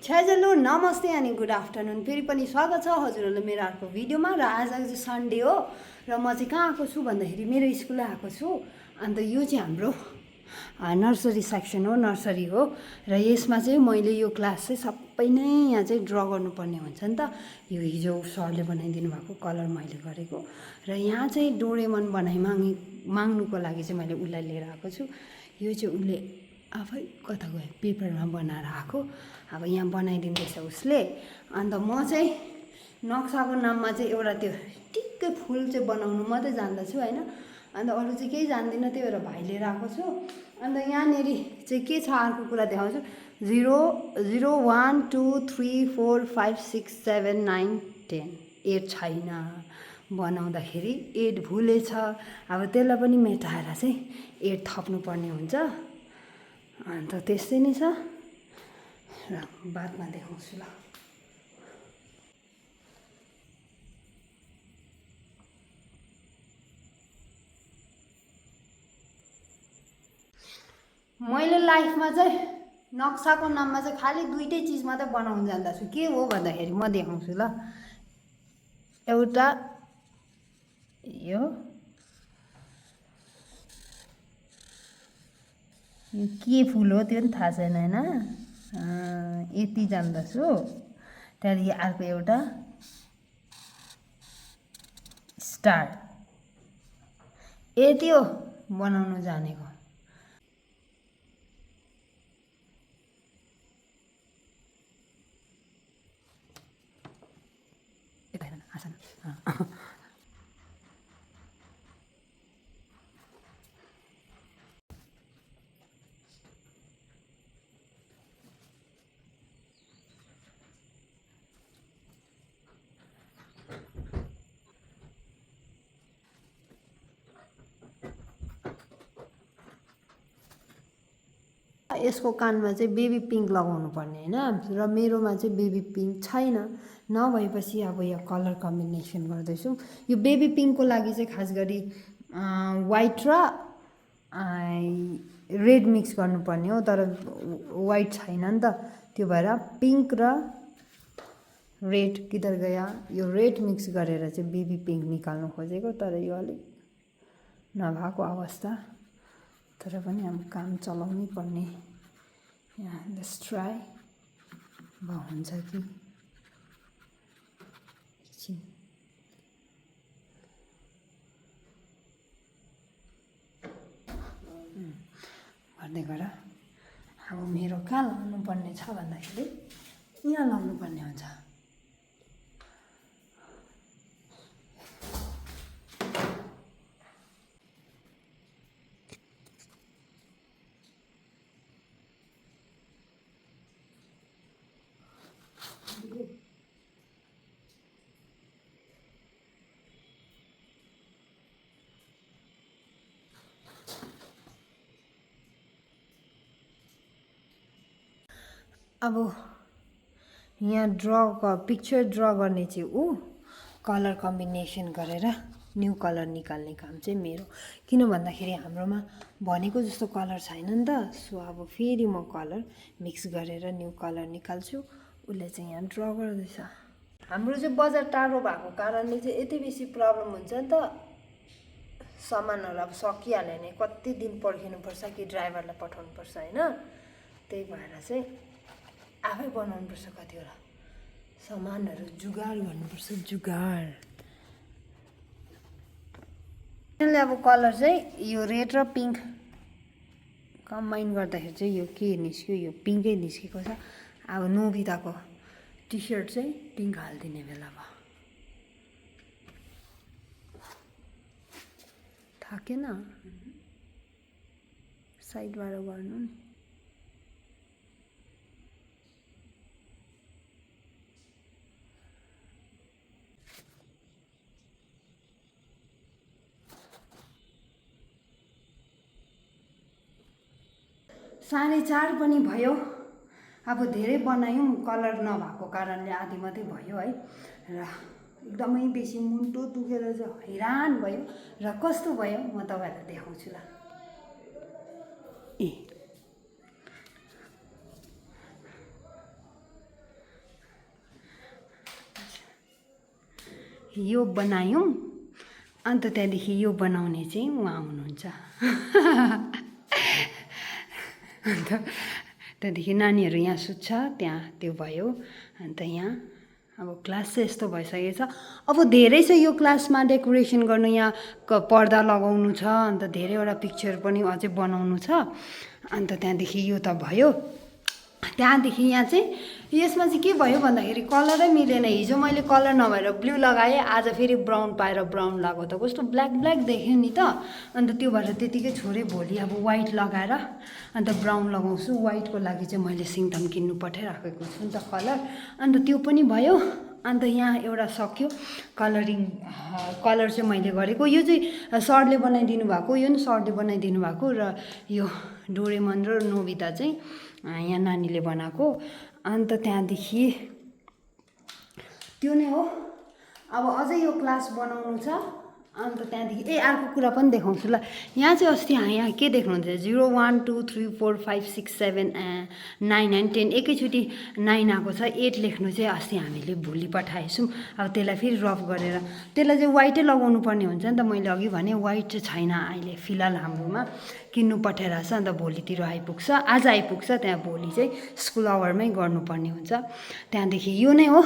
Hello नमस्ते अनि good afternoon फेरि पनि स्वागत छ हजुरहरूलाई मेरो अर्को भिडियोमा। र आज चाहिँ सन्डे हो र म चाहिँ कहाँ आएको छु भन्दाखेरि मेरो स्कुल आएको छु। अन्त यो चाहिँ हाम्रो नर्सरी सेक्सन हो, नर्सरी हो। र यसमा चाहिँ मैले यो क्लास चाहिँ सबै नै यहाँ चाहिँ ड्र गर्नुपर्ने हुन्छ नि त। यो हिजो सरले बनाइदिनु भएको कलर मैले गरेको र यहाँ चाहिँ डोरेमन माग्नुको लागि चाहिँ मैले उसलाई लिएर आएको छु। यो चाहिँ उसले आफै कता गयो पेपरमा बनाएर आएको। अब यहाँ बनाइदिँदैछ उसले। अन्त म चाहिँ नक्साको नाममा चाहिँ एउटा त्यो टिक्कै फुल चाहिँ बनाउनु मात्रै जान्दछु होइन। अन्त अरू चाहिँ केही जान्दिनँ, त्यही भएर भाइ लिएर आएको छु। अन्त यहाँनिर चाहिँ के छ अर्को कुरा देखाउँछु। 0 0 1 2 3 4 5 6 7 9 10 8 छैन। बनाउँदाखेरि 8 भुलेछ। अब त्यसलाई पनि मेटाएर चाहिँ 8 थप्नुपर्ने हुन्छ। अन्त त्यस्तै नै छ र बादमा देखाउँछु ल। मैले लाइफमा चाहिँ नक्साको नाममा चाहिँ खालि दुईटै चिज मात्रै बनाउनु जान्दछु। के हो भन्दाखेरि म देखाउँछु ल। एउटा यो के फुल हो त्यो पनि थाहा छैन होइन, यति जान्दछु। त्यहाँदेखि अर्को एउटा स्टार, यति हो बनाउनु जानेको। यसको कानमा चाहिँ बेबी पिङ्क लगाउनु पर्ने होइन। र मेरोमा चाहिँ बेबी पिङ्क छैन। नभएपछि अब यो कलर कम्बिनेसन गर्दैछु। यो बेबी पिङ्कको लागि चाहिँ खास गरी वाइट र रेड मिक्स गर्नुपर्ने हो, तर वाइट छैन नि त। त्यो भएर पिङ्क र रेड किधर गया, यो रेड मिक्स गरेर चाहिँ बेबी पिङ्क निकाल्नु खोजेको, तर यो अलिक नभएको अवस्था। तर पनि अब काम चलाउनै पर्ने। यहाँ लेट्स ट्राई हुन्छ कि एकछिन। गर्दै गर। अब मेरो कहाँ लाउनु पर्ने छ भन्दाखेरि यहाँ लाउनु पर्ने हुन्छ। अब यहाँ पिक्चर ड्र गर्ने चाहिँ कलर कम्बिनेसन गरेर न्यू कलर निकाल्ने काम चाहिँ मेरो। किन भन्दाखेरि हाम्रोमा भनेको जस्तो कलर छैन नि त। सो अब फेरि म कलर मिक्स गरेर न्यू कलर निकाल्छु। उसले चाहिँ यहाँ ड्र गर्दैछ। हाम्रो चाहिँ बजार टाढो भएको कारणले चाहिँ यति बेसी प्रब्लम हुन्छ नि त। सामानहरू अब सकिहाल्यो भने कति दिन पर्खिनुपर्छ कि ड्राइभरलाई पठाउनुपर्छ होइन। त्यही भएर चाहिँ आफै बनाउनुपर्छ। कतिवटा सामानहरू जुगाड गर्नुपर्छ, जुगाड। यसले अब कलर चाहिँ यो रेड र पिङ्क कम्बाइन गर्दाखेरि चाहिँ यो के निस्क्यो, यो पिङ्कै निस्केको छ। अब नोबिताको टी सर्ट चाहिँ पिङ्क हालिदिने बेला भयो। थाकेन साइडबाट गर्नु नि। साढे 4 पनि भयो। अब धेरै बनायौँ, कलर नभएको कारणले आधी मात्रै भयो है। र एकदमै बेसी मुन्टो दुखेर चाहिँ हैरान भयो। र कस्तो भयो म तपाईँहरूलाई देखाउँछु ल। यो बनायौँ अन्त त्यहाँदेखि यो बनाउने चाहिँ उहाँ हुनुहुन्छ अन्त त्यहाँदेखि नानीहरू यहाँ सुत्छ त्यहाँ त्यो भयो अन्त यहाँ अब क्लास चाहिँ यस्तो भइसकेको छ अब धेरै छ यो क्लासमा डेकोरेसन गर्नु यहाँ पर्दा लगाउनु छ अन्त धेरैवटा पिक्चर पनि अझै बनाउनु छ अन्त त्यहाँदेखि यो त भयो त्यहाँदेखि यहाँ चाहिँ यसमा चाहिँ के भयो भन्दाखेरि कलरै मिलेन हिजो मैले कलर नभएर ब्लू लगाएँ आज फेरि ब्राउन पाएर ब्राउन लगाएको त कस्तो ब्ल्याक ब्ल्याक देख्यो नि त अन्त त्यो भएर त्यतिकै छोडेँ भोलि अब वाइट लगाएर अन्त ब्राउन लगाउँछु वाइटको लागि चाहिँ मैले सिङताम किन्नु पठाइराखेको छु नि त कलर अन्त त्यो पनि भयो अन्त यहाँ एउटा सक्यो कलरिङ कलर चाहिँ मैले गरेको यो चाहिँ सरले बनाइदिनु भएको यो नि सरले बनाइदिनु भएको र यो डोरेमन र नोबिता चाहिँ यहाँ नानीले बनाएको अन्त त्यहाँदेखि त्यो नै हो अब अझै यो क्लास बनाउनु छ अन्त त्यहाँदेखि अर्को कुरा पनि देखाउँछु ल यहाँ चाहिँ अस्ति यहाँ के देख्नुहुन्छ 0 1 2 3 4 5 6 7 9 एन्ड 10 एकैचोटि 9 आएको छ 8 लेख्नु चाहिँ अस्ति हामीले भोलि पठाएछौँ अब त्यसलाई फेरि रफ गरेर त्यसलाई चाहिँ वाइटै लगाउनु पर्ने हुन्छ नि त मैले अघि भने वाइट चाहिँ छैन अहिले फिलहाल हाम्रोमा किन्नु पठाइरहेछ अन्त भोलितिर आइपुग्छ आज आइपुग्छ त्यहाँ भोलि चाहिँ स्कुल आवरमै गर्नुपर्ने हुन्छ त्यहाँदेखि यो नै हो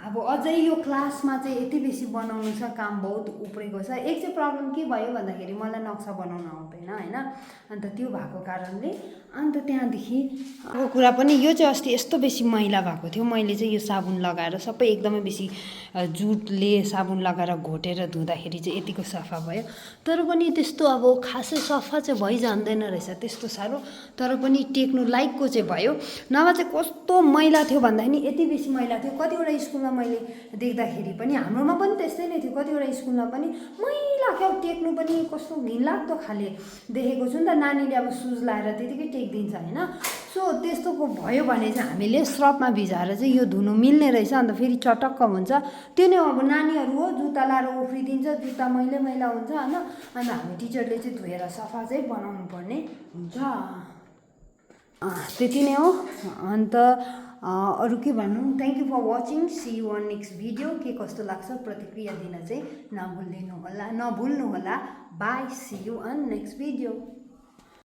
अब अझै यो क्लासमा चाहिँ यति बेसी बनाउनु छ काम बहुत उप्रेको छ एक चाहिँ प्रब्लम के भयो भन्दाखेरि मलाई नक्सा बनाउन आउँदैन होइन अन्त त्यो भएको कारणले अन्त त्यहाँदेखि अर्को कुरा पनि यो चाहिँ अस्ति यस्तो बेसी मैला भएको थियो मैले चाहिँ यो साबुन लगाएर सबै एकदमै बेसी जुटले साबुन लगाएर घोटेर धुँदाखेरि चाहिँ यतिको सफा भयो तर पनि त्यस्तो अब खासै सफा चाहिँ भइजान्दैन रहेछ त्यस्तो साह्रो तर पनि टेक्नु लायकको चाहिँ भयो नभए चाहिँ कस्तो मैला थियो भन्दाखेरि यति बेसी मैला थियो कतिवटा स्कुलमा मैले देख्दाखेरि पनि हाम्रोमा पनि त्यस्तै नै थियो कतिवटा स्कुलमा पनि मैला क्या टेक्नु पनि कस्तो घिनलाग्दो खाले देखेको छु नि त नानीले अब सुज लाएर त्यतिकै टेकिदिन्छ होइन सो त्यस्तोको भयो भने चाहिँ हामीले स्रफमा भिजाएर चाहिँ यो धुनु मिल्ने रहेछ अन्त फेरि चटक्क हुन्छ त्यो नै अब नानीहरू हो जुत्ता लाएर उफ्रिदिन्छ जुत्ता मैला मैला हुन्छ होइन अन्त हामी टिचरले चाहिँ धोएर सफा चाहिँ बनाउनु पर्ने हुन्छ त्यति नै हो अन्त अरू के भन्नु thank you for watching see you on next video के कस्तो लाग्छ प्रतिक्रिया दिन चाहिँ नभुल्नु होला bye see you on next video